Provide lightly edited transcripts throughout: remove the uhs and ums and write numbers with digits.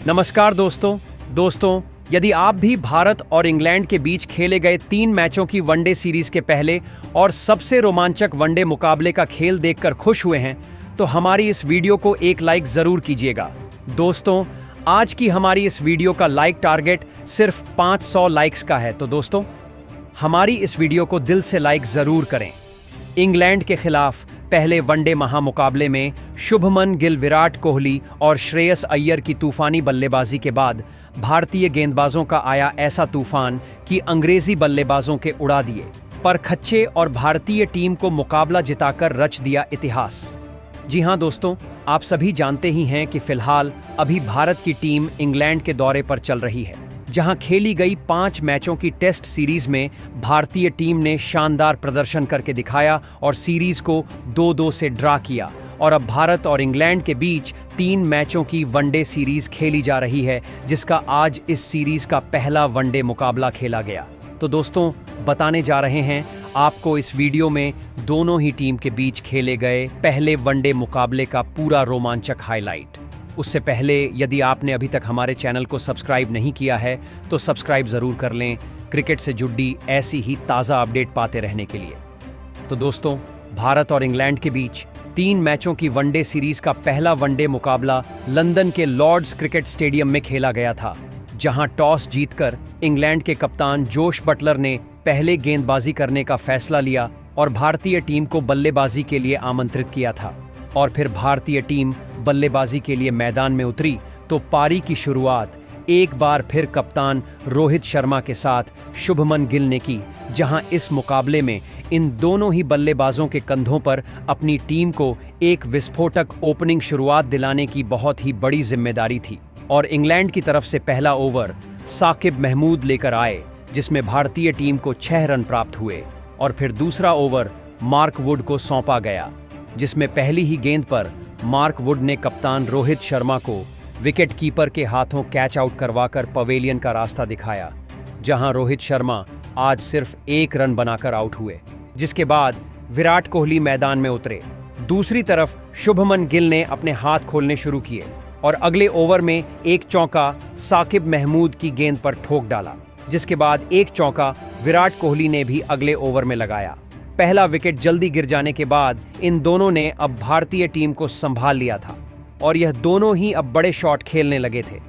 नमस्कार दोस्तों, यदि आप भी भारत और इंग्लैंड के बीच खेले गए 3 मैचों की वनडे सीरीज के पहले और सबसे रोमांचक वनडे मुकाबले का खेल देखकर खुश हुए हैं, तो हमारी इस वीडियो को एक लाइक जरूर कीजिएगा। दोस्तों, आज की हमारी इस वीडियो का लाइक टारगेट सिर्फ 500 लाइक्स का है, तो दोस्तों हमारी इस वीडियो को दिल से लाइक जरूर करें। इंग्लैंड के खिलाफ पहले वनडे महामुकाबले में शुभमन गिल, विराट कोहली और श्रेयस अय्यर की तूफानी बल्लेबाजी के बाद भारतीय गेंदबाजों का आया ऐसा तूफान कि अंग्रेजी बल्लेबाजों के उड़ा दिए पर खच्चे और भारतीय टीम को मुकाबला जिताकर रच दिया इतिहास। जी हां दोस्तों, आप सभी जानते ही हैं कि फिलहाल अभी भारत की टीम इंग्लैंड के दौरे पर चल रही है, जहां खेली गई 5 मैचों की टेस्ट सीरीज में भारतीय टीम ने शानदार प्रदर्शन करके दिखाया और सीरीज को 2-2 से ड्रा किया। और अब भारत और इंग्लैंड के बीच 3 मैचों की वनडे सीरीज खेली जा रही है, जिसका आज इस सीरीज का पहला वनडे मुकाबला खेला गया। तो दोस्तों, बताने जा रहे हैं आपको इस वीडियो में दोनों ही टीम के बीच खेले गए पहले वनडे मुकाबले का पूरा रोमांचक हाईलाइट। उससे पहले यदि आपने अभी तक हमारे चैनल को सब्सक्राइब नहीं किया है तो सब्सक्राइब जरूर कर लें, क्रिकेट से जुड़ी ऐसी ही ताज़ा अपडेट पाते रहने के लिए। तो दोस्तों, भारत और इंग्लैंड के बीच 3 मैचों की वनडे सीरीज का पहला वनडे मुकाबला लंदन के लॉर्ड्स क्रिकेट स्टेडियम में खेला गया था, जहां टॉस जीतकर इंग्लैंड के कप्तान जोश बटलर ने पहले गेंदबाजी करने का फैसला लिया और भारतीय टीम को बल्लेबाजी के लिए आमंत्रित किया था। और फिर भारतीय टीम बल्लेबाजी के लिए मैदान में उतरी तो पारी की शुरुआत एक बार फिर कप्तान रोहित शर्मा के साथ शुभमन गिल ने की, जहां इस मुकाबले में इन दोनों ही बल्लेबाजों के कंधों पर अपनी टीम को एक विस्फोटक ओपनिंग शुरुआत दिलाने की बहुत ही बड़ी जिम्मेदारी थी। और इंग्लैंड की तरफ से पहला ओवर साकिब महमूद लेकर आए, जिसमें भारतीय टीम को 6 रन प्राप्त हुए। और फिर दूसरा ओवर मार्क वुड को सौंपा गया, जिसमें पहली ही गेंद पर मार्क वुड ने कप्तान रोहित शर्मा को विकेट कीपर के हाथों कैच आउट करवाकर पवेलियन का रास्ता दिखाया, जहां रोहित शर्मा आज सिर्फ 1 रन बनाकर आउट हुए। जिसके बाद विराट कोहली मैदान में उतरे। दूसरी तरफ शुभमन गिल ने अपने हाथ खोलने शुरू किए और अगले ओवर में एक चौका साकिब महमूद की गेंद पर ठोक डाला, जिसके बाद एक चौका विराट कोहली ने भी अगले ओवर में लगाया। पहला विकेट जल्दी गिर जाने के बाद इन दोनों ने अब भारतीय टीम को संभाल लिया था और यह दोनों ही अब बड़े शॉट खेलने लगे थे।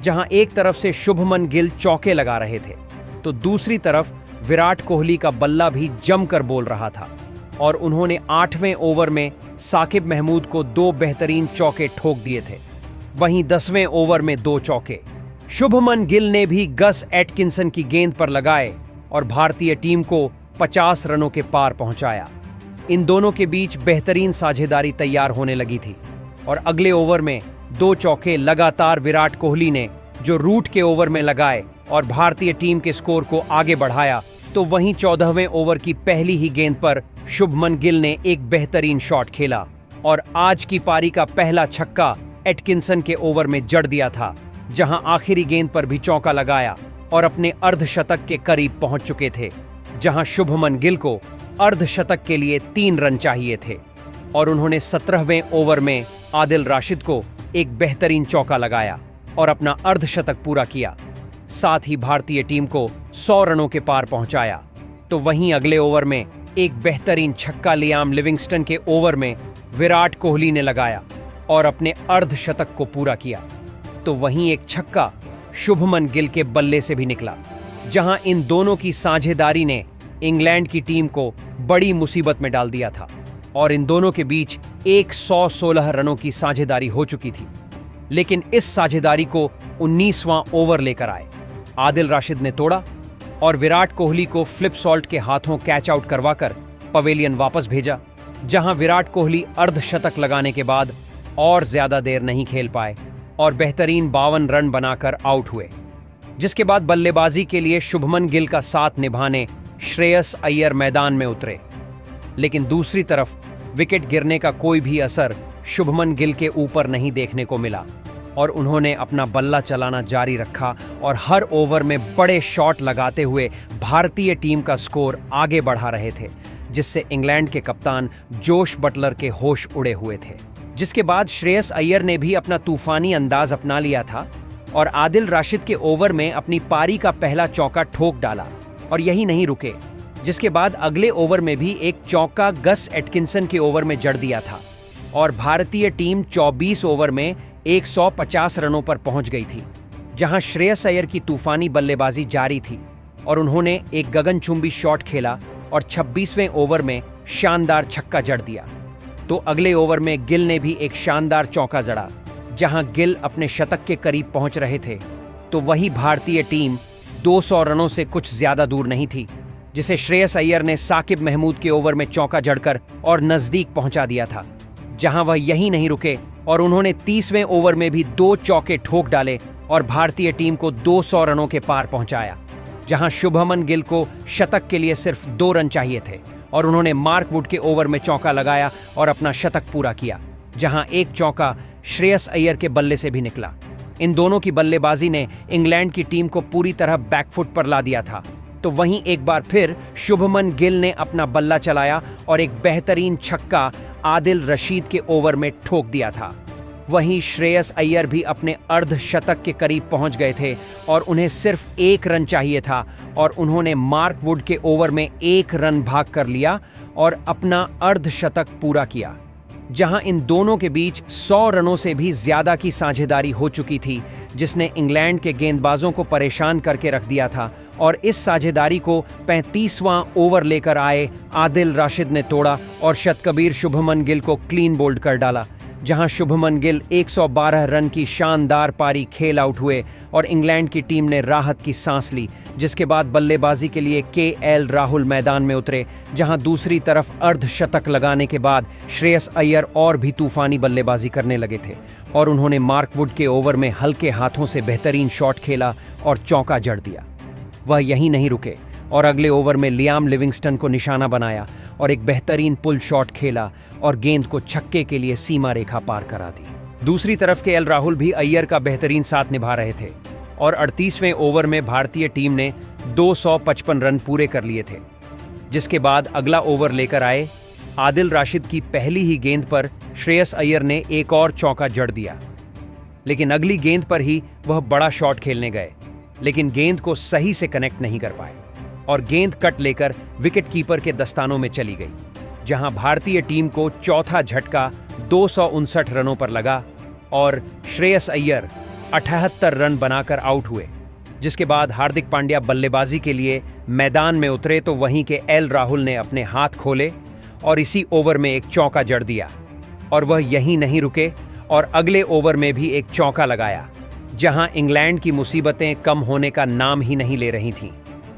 जहां एक तरफ से शुभमन गिल चौके लगा रहे थे तो दूसरी तरफ विराट कोहली का बल्ला भी जमकर बोल रहा था और उन्होंने 8वें ओवर में साकिब महमूद को 2 बेहतरीन चौके ठोक दिए थे। वहीं 10वें ओवर में 2 चौके शुभमन गिल ने भी गस एटकिंसन की गेंद पर लगाए और भारतीय टीम को 50 रनों के पार पहुंचाया। इन दोनों के बीच बेहतरीन साझेदारी तैयार होने लगी थी और अगले ओवर में 2 चौके लगातार विराट कोहली ने जो रूट के ओवर में लगाए और भारतीय टीम के स्कोर को आगे बढ़ाया। तो वहीं 14वें ओवर की पहली ही गेंद पर शुभमन गिल ने एक बेहतरीन शॉट खेला और आज की पारी का पहला छक्का एटकिंसन के ओवर में जड़ दिया था, जहां आखिरी गेंद पर भी चौका लगाया और अपने अर्धशतक के करीब पहुंच चुके थे, जहां शुभमन गिल को अर्धशतक के लिए 3 रन चाहिए थे और उन्होंने 17वें ओवर में आदिल राशिद को एक बेहतरीन चौका लगाया और अपना अर्धशतक पूरा किया, साथ ही भारतीय टीम को 100 रनों के पार पहुंचाया। तो वहीं अगले ओवर में एक बेहतरीन छक्का लियाम लिविंगस्टन के ओवर में विराट कोहली ने लगाया और अपने अर्धशतक को पूरा किया। तो वहीं एक छक्का शुभमन गिल के बल्ले से भी निकला, जहां इन दोनों की साझेदारी ने इंग्लैंड की टीम को बड़ी मुसीबत में डाल दिया था और इन दोनों के बीच 116 रनों की साझेदारी हो चुकी थी। लेकिन इस साझेदारी को 19वां ओवर लेकर आए आदिल राशिद ने तोड़ा और विराट कोहली को फ्लिप सॉल्ट के हाथों कैच आउट करवाकर पवेलियन वापस भेजा, जहां विराट कोहली अर्धशतक लगाने के बाद और ज्यादा देर नहीं खेल पाए और बेहतरीन 52 रन बनाकर आउट हुए। जिसके बाद बल्लेबाजी के लिए शुभमन गिल का साथ निभाने श्रेयस अय्यर मैदान में उतरे। लेकिन दूसरी तरफ विकेट गिरने का कोई भी असर शुभमन गिल के ऊपर नहीं देखने को मिला और उन्होंने अपना बल्ला चलाना जारी रखा और हर ओवर में बड़े शॉट लगाते हुए भारतीय टीम का स्कोर आगे बढ़ा रहे थे, जिससे इंग्लैंड के कप्तान जोश बटलर के होश उड़े हुए थे। जिसके बाद श्रेयस अय्यर ने भी अपना तूफानी अंदाज अपना लिया था और आदिल राशिद के ओवर में अपनी पारी का पहला चौका ठोक डाला और यही नहीं रुके, जिसके बाद अगले ओवर में भी एक चौका गस एटकिंसन के ओवर में जड़ दिया था और भारतीय टीम 24 ओवर में 150 रनों पर पहुंच गई थी, जहां श्रेयस अय्यर की तूफानी बल्लेबाजी जारी थी और उन्होंने एक गगनचुंबी शॉट खेला और 26वें ओवर में शानदार छक्का जड़ दिया। तो अगले ओवर में गिल ने भी एक शानदार चौका जड़ा, जहां गिल अपने शतक के करीब पहुंच रहे थे। तो वही भारतीय टीम 200 रनों से कुछ ज्यादा दूर नहीं थी, जिसे श्रेयस अय्यर ने साकिब महमूद के ओवर में चौका जड़कर और नजदीक पहुंचा दिया था। जहां वह यहीं नहीं रुके और उन्होंने 30वें ओवर में भी 2 चौके ठोक डाले और भारतीय टीम को 200 रनों के पार पहुंचाया, जहां शुभमन गिल को शतक के लिए सिर्फ 2 रन चाहिए थे और उन्होंने मार्क वुड के ओवर में चौका लगाया और अपना शतक पूरा किया, जहां एक चौका श्रेयस अय्यर के बल्ले से भी निकला। इन दोनों की बल्लेबाजी ने इंग्लैंड की टीम को पूरी तरह बैकफुट पर ला दिया था। तो वहीं एक बार फिर शुभमन गिल ने अपना बल्ला चलाया और एक बेहतरीन छक्का आदिल रशीद के ओवर में ठोक दिया था। वहीं श्रेयस अय्यर भी अपने अर्धशतक के करीब पहुंच गए थे और उन्हें सिर्फ 1 रन चाहिए था और उन्होंने मार्क वुड के ओवर में 1 रन भाग कर लिया और अपना अर्धशतक पूरा किया, जहां इन दोनों के बीच 100 रनों से भी ज्यादा की साझेदारी हो चुकी थी, जिसने इंग्लैंड के गेंदबाजों को परेशान करके रख दिया था। और इस साझेदारी को 35वां ओवर लेकर आए आदिल राशिद ने तोड़ा और शतकबीर शुभमन गिल को क्लीन बोल्ड कर डाला, जहां शुभमन गिल 112 रन की शानदार पारी खेल आउट हुए और इंग्लैंड की टीम ने राहत की सांस ली। जिसके बाद बल्लेबाजी के लिए केएल राहुल मैदान में उतरे, जहां दूसरी तरफ अर्धशतक लगाने के बाद श्रेयस अय्यर और भी तूफानी बल्लेबाजी करने लगे थे और उन्होंने मार्क वुड के ओवर में हल्के हाथों से बेहतरीन शॉट खेला और चौका जड़ दिया। वह यहीं नहीं रुके और अगले ओवर में लियाम लिविंगस्टन को निशाना बनाया और एक बेहतरीन पुल शॉट खेला और गेंद को छक्के के लिए सीमा रेखा पार करा दी। दूसरी तरफ केएल राहुल भी अय्यर का बेहतरीन साथ निभा रहे थे और 38वें ओवर में भारतीय टीम ने 255 रन पूरे कर लिए थे, जिसके बाद अगला ओवर लेकर आए आदिल राशिद की पहली ही गेंद पर श्रेयस अय्यर ने एक और चौका जड़ दिया, लेकिन अगली गेंद पर ही वह बड़ा शॉट खेलने गए, लेकिन गेंद को सही से कनेक्ट नहीं कर पाए और गेंद कट लेकर विकेट कीपर के दस्तानों में चली गई, जहां भारतीय टीम को चौथा झटका 259 रनों पर लगा और श्रेयस अय्यर 78 रन बनाकर आउट हुए। जिसके बाद हार्दिक पांड्या बल्लेबाजी के लिए मैदान में उतरे तो वहीं के एल राहुल ने अपने हाथ खोले और इसी ओवर में एक चौका जड़ दिया और वह यहीं नहीं रुके और अगले ओवर में भी एक चौका लगाया, जहां इंग्लैंड की मुसीबतें कम होने का नाम ही नहीं ले रही थीं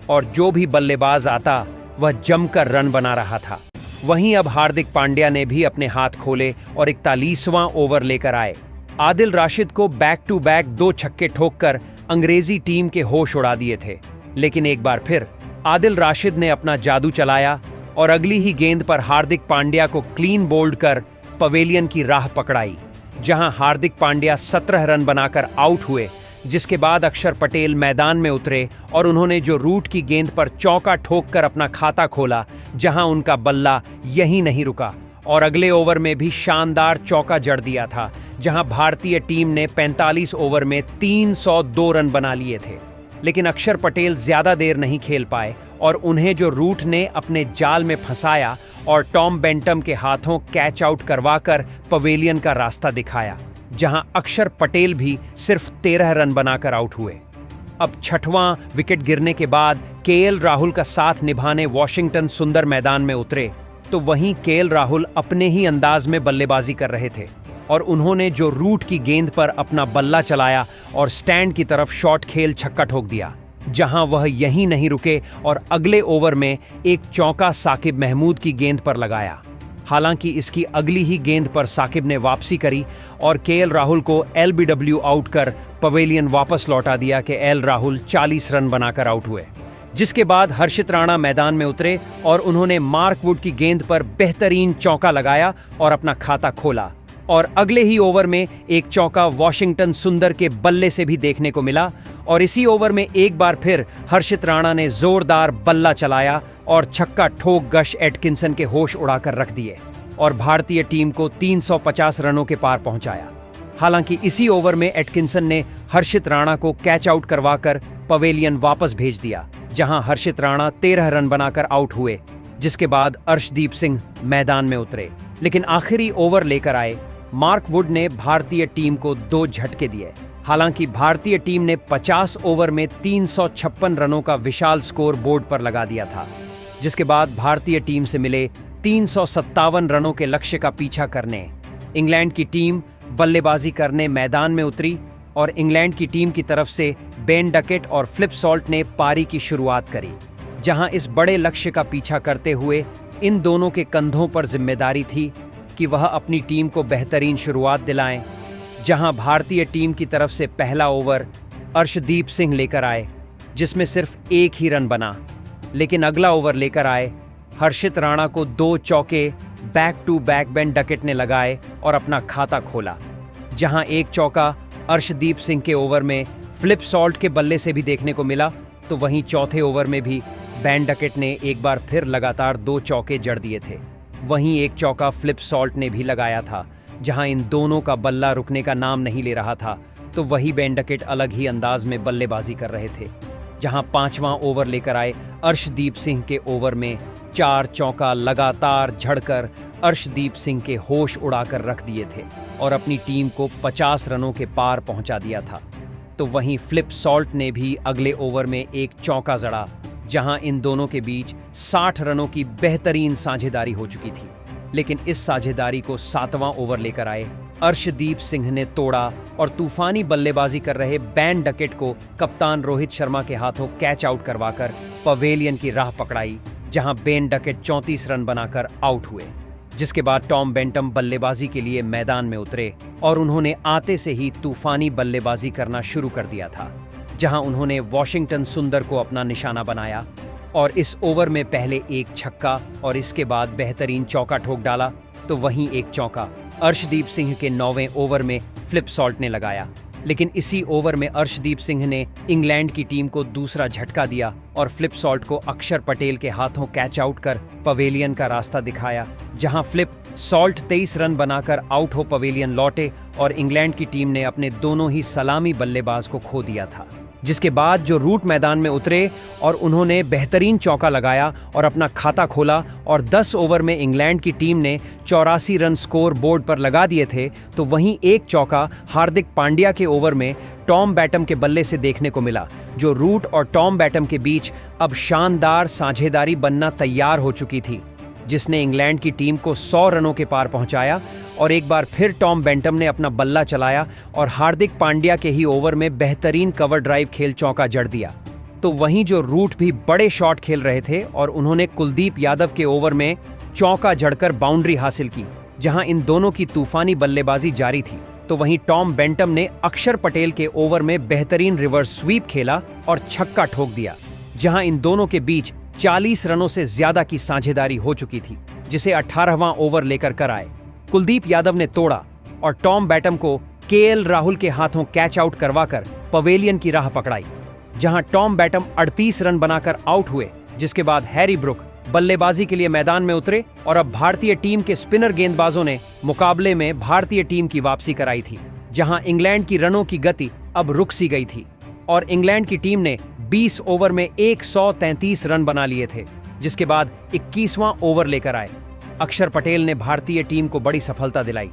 और जो भी बल्लेबाज आता वह जमकर रन बना रहा था। वहीं अब हार्दिक पांड्या ने भी अपने हाथ खोले और 41वां ओवर लेकर आए। आदिल राशिद को बैक टू बैक 2 छक्के ठोककर अंग्रेजी टीम के होश उड़ा दिए थे, लेकिन एक बार फिर आदिल राशिद ने अपना जादू चलाया और अगली ही गेंद पर हार्दिक पांड्या को क्लीन बोल्ड कर पवेलियन की राह पकड़ाई, जहां हार्दिक पांड्या 17 रन बनाकर आउट हुए। जिसके बाद अक्षर पटेल मैदान में उतरे और उन्होंने जो रूट की गेंद पर चौका ठोककर अपना खाता खोला, जहां उनका बल्ला यहीं नहीं रुका और अगले ओवर में भी शानदार चौका जड़ दिया था, जहां भारतीय टीम ने 45 ओवर में 302 रन बना लिए थे। लेकिन अक्षर पटेल ज्यादा देर नहीं खेल पाए और उन्हें जो रूट ने अपने जाल में फंसाया और टॉम बेंटम के हाथों कैच आउट करवाकर पवेलियन का रास्ता दिखाया, जहां अक्षर पटेल भी सिर्फ 13 रन बनाकर आउट हुए। अब 6वां विकेट गिरने के बाद केएल राहुल का साथ निभाने वॉशिंगटन सुंदर मैदान में उतरे तो वहीं केएल राहुल अपने ही अंदाज में बल्लेबाजी कर रहे थे और उन्होंने जो रूट की गेंद पर अपना बल्ला चलाया और स्टैंड की तरफ शॉट खेल छक्का ठोक दिया, जहां वह यहीं नहीं रुके और अगले ओवर में एक चौका साकिब महमूद की गेंद पर लगाया। हालांकि इसकी अगली ही गेंद पर साकिब ने वापसी करी और केएल राहुल को एलबीडब्ल्यू आउट कर पवेलियन वापस लौटा दिया कि एल राहुल 40 रन बनाकर आउट हुए। जिसके बाद हर्षित राणा मैदान में उतरे और उन्होंने मार्क वुड की गेंद पर बेहतरीन चौका लगाया और अपना खाता खोला और अगले ही ओवर में एक चौका वॉशिंगटन सुंदर के बल्ले से भी देखने को मिला और इसी ओवर में एक बार फिर हर्षित राणा ने जोरदार बल्ला चलाया और छक्का ठोक गश एटकिंसन के होश उड़ाकर रख दिए और भारतीय टीम को 350 रनों के पार पहुंचाया। हालांकि इसी ओवर में एटकिंसन ने हर्षित राणा को कैच आउट करवाकर पवेलियन वापस भेज दिया, जहां हर्षित राणा 13 रन बनाकर आउट हुए, जिसके बाद अर्शदीप सिंह मैदान में उतरे। लेकिन आखिरी ओवर लेकर आए मार्क वुड ने भारतीय टीम को 2 झटके दिए। हालांकि भारतीय टीम ने 50 ओवर में 356 रनों का विशाल स्कोर बोर्ड पर लगा दिया था, जिसके बाद भारतीय टीम से मिले 357 रनों के लक्ष्य का पीछा करने इंग्लैंड की टीम बल्लेबाजी करने मैदान में उतरी और इंग्लैंड की टीम की तरफ से बेन डकेट और फ्लिप सॉल्ट ने पारी की शुरुआत करी, जहां इस बड़े लक्ष्य का पीछा करते हुए इन दोनों के कंधों पर जिम्मेदारी थी कि वह अपनी टीम को बेहतरीन शुरुआत दिलाएं। जहां भारतीय टीम की तरफ से पहला ओवर अर्शदीप सिंह लेकर आए, जिसमें सिर्फ 1 ही रन बना, लेकिन अगला ओवर लेकर आए हर्षित राणा को 2 चौके back to back Ben Duckett ने लगाए और अपना खाता खोला। जहां एक चौका अर्शदीप सिंह के ओवर में फ्लिप सॉल्ट के बल्ले से भी देखने को मिला, तो वहीं चौथे ओवर में भी बेन डकेट ने एक बार फिर लगातार 2 चौके जड़ दिए थे। वहीं एक चौका फ्लिप सॉल्ट ने भी लगाया था। जहां इन दोनों का बल्ला रुकने का नाम नहीं ले रहा था, तो वही बेन डकेट अलग ही अंदाज में बल्लेबाजी कर रहे थे। जहां 5वां ओवर लेकर आए अर्शदीप सिंह के ओवर में 4 चौका लगातार झड़कर अर्शदीप सिंह के होश उड़ाकर रख दिए थे और अपनी टीम को 50 रनों के पार पहुंचा दिया था। तो वहीं फ्लिप सॉल्ट ने भी अगले ओवर में एक चौका जड़ा, जहां इन दोनों के बीच 60 रनों की बेहतरीन साझेदारी हो चुकी थी। लेकिन इस साझेदारी को 7वां ओवर लेकर आए अर्शदीप सिंह ने तोड़ा और तूफानी बल्लेबाजी कर रहे बेन डकेट को कप्तान रोहित शर्मा के हाथों कैच आउट करवाकर पवेलियन की राह पकड़ाई, जहां बेन डकेट 34 रन बनाकर आउट हुए। जिसके बाद टॉम बेंटम बल्लेबाजी के लिए मैदान में उतरे और उन्होंने आते से ही तूफानी बल्लेबाजी करना शुरू कर दिया था, जहां उन्होंने वॉशिंगटन सुंदर को अपना निशाना बनाया और इस ओवर में पहले एक छक्का और इसके बाद बेहतरीन चौका ठोक डाला। तो वहीं एक चौका अर्शदीप सिंह के 9वें ओवर में फ्लिप सॉल्ट ने लगाया। लेकिन इसी ओवर में अर्शदीप सिंह ने इंग्लैंड की टीम को दूसरा झटका दिया और फ्लिप सॉल्ट को अक्षर पटेल के हाथों कैच आउट कर पवेलियन का रास्ता दिखाया, जहां फ्लिप सॉल्ट 23 रन बनाकर आउट हो पवेलियन लौटे और इंग्लैंड की टीम ने अपने दोनों ही सलामी बल्लेबाज को खो दिया था। जिसके बाद जो रूट मैदान में उतरे और उन्होंने बेहतरीन चौका लगाया और अपना खाता खोला और 10 ओवर में इंग्लैंड की टीम ने 84 रन स्कोर बोर्ड पर लगा दिए थे। तो वहीं एक चौका हार्दिक पांड्या के ओवर में टॉम बैटम के बल्ले से देखने को मिला, जो रूट और टॉम बैटम के बीच अब शानदार साझेदारी बनना तैयार हो चुकी थी, जिसने इंग्लैंड की टीम को 100 रनों के पार पहुंचाया। और एक बार फिर टॉम बेंटम ने अपना बल्ला चलाया और हार्दिक पांड्या के ही ओवर में बेहतरीन कवर ड्राइव खेल चौका जड़ दिया। तो वहीं जो रूट भी बड़े शॉट खेल रहे थे और उन्होंने कुलदीप यादव के ओवर में चौका जड़कर बाउंड्री हासिल की, जहां इन दोनों की तूफानी बल्लेबाजी जारी थी। तो वहीं टॉम बेंटम ने अक्षर पटेल के ओवर में बेहतरीन रिवर्स स्वीप खेला और छक्का ठोक दिया, जहां इन दोनों के बीच 40 रनों से ज्यादा की साझेदारी हो चुकी थी, जिसे 18वां ओवर लेकर कर आए कुलदीप यादव ने तोड़ा और टॉम बैटम को केएल राहुल के हाथों कैच आउट करवाकर पवेलियन की राह पकड़ाई, जहां टॉम बैटम 38 रन बनाकर आउट हुए। जिसके बाद हैरी ब्रुक बल्लेबाजी के लिए मैदान में उतरे और अब भारतीय टीम के स्पिनर गेंदबाजों ने मुकाबले में भारतीय टीम की वापसी कराई थी, जहां इंग्लैंड की रनों की गति अब रुक सी गई थी और इंग्लैंड की टीम ने 20 ओवर में 133 रन बना लिए थे। जिसके बाद 21वां ओवर लेकर आए अक्षर पटेल ने भारतीय टीम को बड़ी सफलता दिलाई,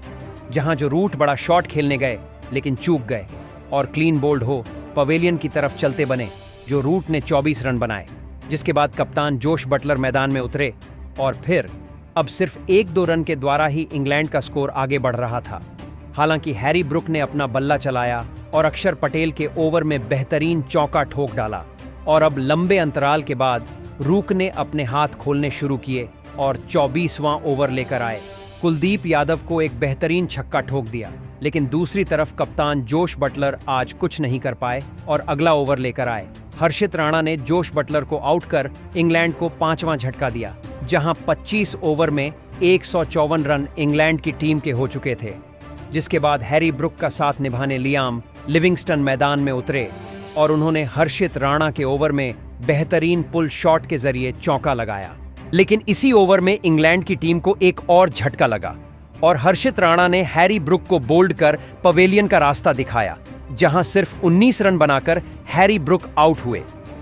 जहां जो रूट बड़ा शॉट खेलने गए लेकिन चूक गए और क्लीन बोल्ड हो पवेलियन की तरफ चलते बने, जो रूट ने 24 रन बनाए। जिसके बाद कप्तान जोश बटलर मैदान में उतरे और फिर अब सिर्फ 1-2 रन के द्वारा ही इंग्लैंड का स्कोर आगे बढ़ रहा था। हालांकि हैरी ब्रुक ने अपना बल्ला चलाया और अक्षर पटेल के ओवर में बेहतरीन चौका ठोक डाला और अब लंबे अंतराल के बाद रूक ने अपने हाथ खोलने शुरू किए और 24वां ओवर लेकर आए कुलदीप यादव को एक बेहतरीन छक्का ठोक दिया। लेकिन दूसरी तरफ कप्तान जोश बटलर आज कुछ नहीं कर पाए और अगला ओवर लेकर आए हर्षित राणा ने जोश बटलर को आउट कर इंग्लैंड को 5वां झटका दिया, जहां 25 ओवर में 154 रन इंग्लैंड की टीम के हो चुके थे। जिसके बाद हैरी ब्रुक का साथ निभाने लियाम लिविंगस्टन मैदान में उतरे और उन्होंने हर्षित राणा के ओवर में बेहतरीन पुल शॉट के जरिए चौका लगाया। लेकिन इसी ओवर में इंग्लैंड की टीम को एक और झटका लगा और हर्षित राणा ने हैरी ब्रुक को बोल्ड कर पवेलियन का रास्ता दिखाया, जहां सिर्फ 19 रन बनाकर हैरी ब्रुक आउट हुए।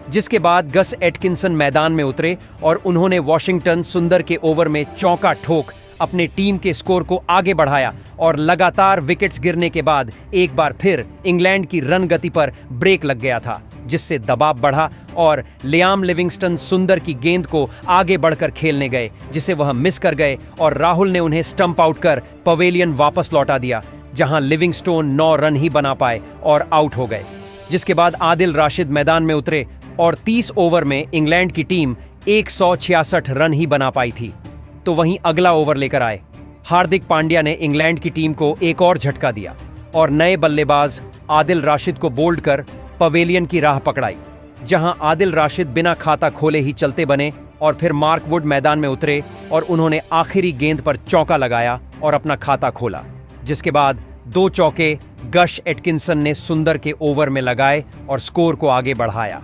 जिसके बाद गस एटकिंसन मैदान में उतरे और उन्होंने वॉशिंगटन सुंदर के ओवर में चौका ठोक अपने टीम के स्कोर को आगे बढ़ाया और लगातार विकेट्स गिरने के बाद एक बार फिर इंग्लैंड की रन गति पर ब्रेक लग गया था, जिससे दबाव बढ़ा और लियाम लिविंगस्टन सुंदर की गेंद को आगे बढ़कर खेलने गए, जिसे वह मिस कर गए और राहुल ने उन्हें स्टंप आउट कर पवेलियन वापस लौटा दिया, जहां लिविंगस्टोन 9 रन ही बना पाए और आउट हो गए। जिसके बाद आदिल राशिद मैदान में उतरे और 30 ओवर में इंग्लैंड की टीम 166 रन ही बना पाई थी। तो वहीं अगला ओवर लेकर आए हार्दिक पांड्या ने इंग्लैंड की टीम को एक और झटका दिया और नए बल्लेबाज आदिल राशिद को बोल्ड कर पवेलियन की राह पकड़ाई, जहां आदिल राशिद बिना खाता खोले ही चलते बने और फिर मार्क वुड मैदान में उतरे और उन्होंने आखिरी गेंद पर चौका लगाया और अपना खाता खोला। जिसके बाद 2 चौके गश एटकिंसन ने सुंदर के ओवर में लगाए और स्कोर को आगे बढ़ाया।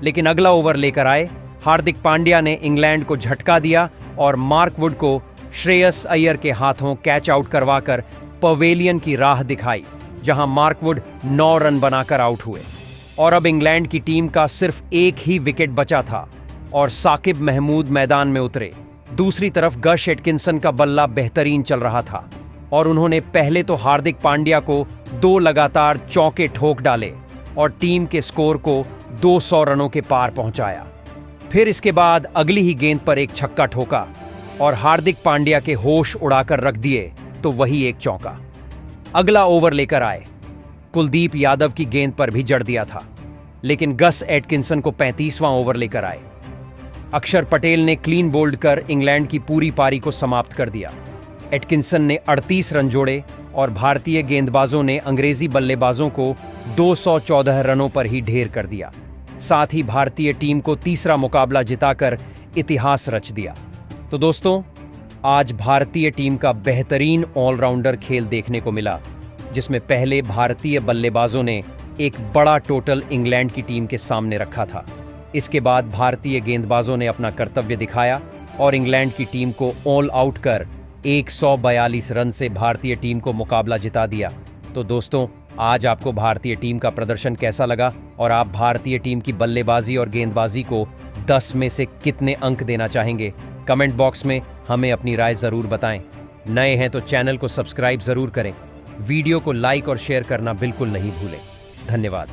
लेकिन अगला ओवर लेकर आए हार्दिक पांड्या ने इंग्लैंड को झटका दिया और मार्क वुड को श्रेयस अय्यर के हाथों कैच आउट करवाकर पवेलियन की राह दिखाई, जहां मार्क वुड 9 रन बनाकर आउट हुए। और अब इंग्लैंड की टीम का सिर्फ एक ही विकेट बचा था और साकिब महमूद मैदान में उतरे। दूसरी तरफ गश एटकिंसन का बल्ला बेहतरीन चल रहा था और उन्होंने पहले तो हार्दिक पांड्या को 2 लगातार चौके ठोक डाले और टीम के स्कोर को 200 रनों के पार पहुंचाया। फिर इसके बाद अगली ही गेंद पर एक छक्का ठोका और हार्दिक पांड्या के होश उड़ाकर रख दिए, तो वही एक चौका। अगला ओवर लेकर आए कुलदीप यादव की गेंद पर भी जड़ दिया था, लेकिन गस एटकिंसन को 35वां ओवर लेकर आए। अक्षर पटेल ने क्लीन बोल्ड कर इंग्लैंड की पूरी पारी को समाप्त कर दिया। एटकिंसन ने 38 रन जोड़े और भारतीय गेंदबाजों ने अंग्रेजी बल्लेबाजों को 214 रनों पर ही ढेर कर दिया। साथ ही भारतीय टीम को तीसरा मुकाबला जिताकर इतिहास रच दिया। तो दोस्तों, आज भारतीय टीम का बेहतरीन ऑलराउंडर खेल देखने को मिला, जिसमें पहले भारतीय बल्लेबाजों ने एक बड़ा टोटल इंग्लैंड की टीम के सामने रखा था। इसके बाद भारतीय गेंदबाजों ने अपना कर्तव्य दिखाया और इंग्लैंड की टीम को ऑल आउट कर 142 रन से भारतीय टीम को मुकाबला जिता दिया। तो दोस्तों, आज आपको भारतीय टीम का प्रदर्शन कैसा लगा और आप भारतीय टीम की बल्लेबाजी और गेंदबाजी को 10 में से कितने अंक देना चाहेंगे? कमेंट बॉक्स में हमें अपनी राय ज़रूर बताएं। नए हैं तो चैनल को सब्सक्राइब ज़रूर करें। वीडियो को लाइक और शेयर करना बिल्कुल नहीं भूलें। धन्यवाद।